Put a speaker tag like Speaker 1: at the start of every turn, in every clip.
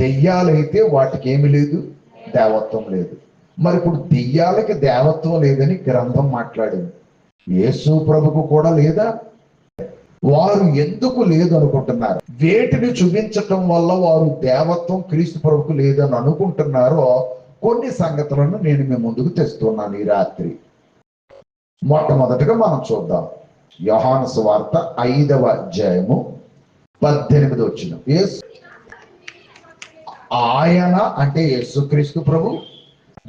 Speaker 1: దెయ్యాలైతే వాటికి ఏమి లేదు, దేవత్వం లేదు. మరి ఇప్పుడు దెయ్యాలకి దేవత్వం లేదని గ్రంథం మాట్లాడింది, యేసు ప్రభుకు కూడా లేదా? వారు ఎందుకు లేదు అనుకుంటున్నారు? వేటిని చూపించటం వల్ల వారు దేవత్వం క్రీస్తు ప్రభుకు లేదని అనుకుంటున్నారో కొన్ని సంగతులను నేను మీ ముందుకు తెస్తున్నాను ఈ రాత్రి. మొట్టమొదటిగా మనం చూద్దాం. యోహాను సువార్త 5వ అధ్యాయము 18వ వచనం. ఆయన అంటే యేసుక్రీస్తు ప్రభు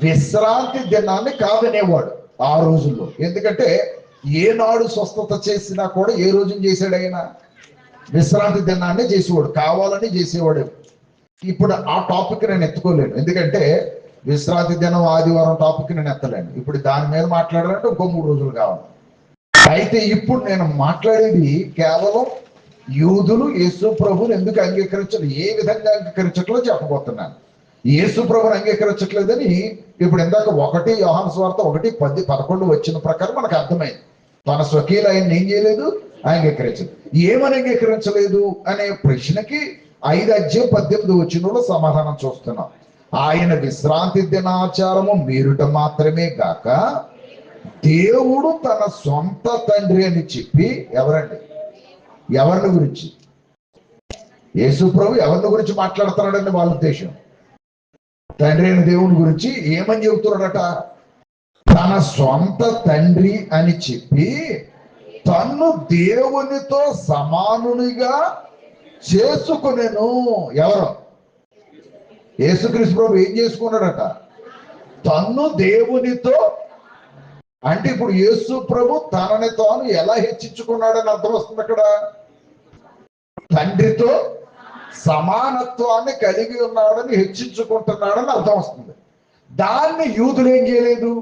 Speaker 1: విశ్రాంతి దినాన్ని కాదనేవాడు ఆ రోజుల్లో. ఎందుకంటే ఏనాడు స్వస్థత చేసినా కూడా ఏ రోజున చేశాడు? ఆయన విశ్రాంతి దినాన్ని చేసేవాడు, కావాలని చేసేవాడు. ఇప్పుడు ఆ టాపిక్ నేను ఎత్తుకోలేను, ఎందుకంటే విశ్రాంతి దినం ఆదివారం టాపిక్ నేను ఎత్తలేను. ఇప్పుడు దాని మీద మాట్లాడాలంటే ఇంకో 3 రోజులు కావాలి. అయితే ఇప్పుడు నేను మాట్లాడేది కేవలం యూదులు యేసు ప్రభుని ఎందుకు అంగీకరించలేదు, ఏ విధంగా అంగీకరించట్లో చెప్పబోతున్నాను. యేసు ప్రభుని అంగీకరించట్లేదని ఇప్పుడు ఇందాక 1 యోహాను సువార్త 1:10-11 వచ్చిన ప్రకారం మనకు అర్థమైంది. తన స్వకీయులు ఆయన ఏం చేయలేదు, అంగీకరించలేదు. ఏమని అంగీకరించలేదు అనే ప్రశ్నకి 5:18 వచనంలో సమాధానం చూస్తున్నాం. ఆయన విశ్రాంతి దినాచారము మీరుట మాత్రమే గాక దేవుడు తన సొంత తండ్రి అని చెప్పి, ఎవరిని గురించి? యేసు ప్రభు ఎవరిని గురించి మాట్లాడుతున్నాడని వాళ్ళ ఉద్దేశం. తండ్రి అయిన దేవుని గురించి ఏమని చెబుతున్నాడట? తన సొంత తండ్రి అని చెప్పి తన్ను దేవునితో సమానునిగా చేసుకునేను. ఎవరు? యేసుక్రీస్తు ప్రభు ఏం చేసుకున్నాడట? తన్ను దేవునితో. అంటే ఇప్పుడు యేసు ప్రభు తనని తాను ఎలా హెచ్చించుకున్నాడని అర్థం వస్తుంది అక్కడ. తండ్రితో సమానత్వాన్ని కలిగి ఉన్నాడని హెచ్చించుకుంటున్నాడని అర్థం వస్తుంది. దాన్ని యూదులు ఏం చేయలేదు.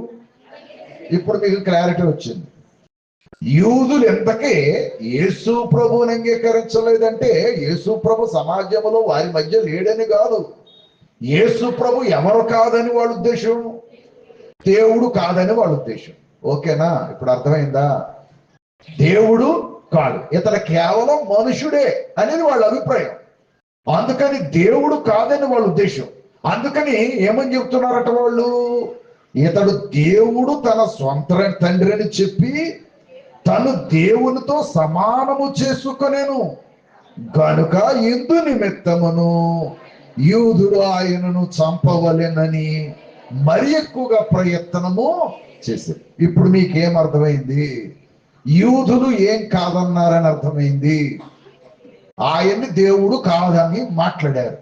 Speaker 1: ఇప్పుడు మీకు క్లారిటీ వచ్చింది. యూదులు ఎంతకే యేసు ప్రభువుని అంగీకరించలేదంటే యేసు ప్రభు సమాజంలో వారి మధ్య లేడని కాదు. యేసు ప్రభు ఎవరు కాదని వాళ్ళ ఉద్దేశం, దేవుడు కాదని వాళ్ళ ఉద్దేశం. ఓకేనా? ఇప్పుడు అర్థమైందా? దేవుడు కాదు, ఇతను కేవలం మనుషుడే అనేది వాళ్ళ అభిప్రాయం. అందుకని దేవుడు కాదని వాళ్ళ ఉద్దేశం. అందుకని ఏమని చెప్తున్నారట వాళ్ళు? ఇతడు దేవుడు తన సొంత తండ్రి అని చెప్పి తను దేవునితో సమానము చేసుకొనేను గనుక ఇందు నిమిత్తమును యూదుడు ఆయనను చంపవలెనని మరి ఎక్కువగా ప్రయత్నము చేశారు. ఇప్పుడు మీకేం అర్థమైంది? యూదులు ఏం కాదన్నారని అర్థమైంది. ఆయన్ని దేవుడు కాదని మాట్లాడారు.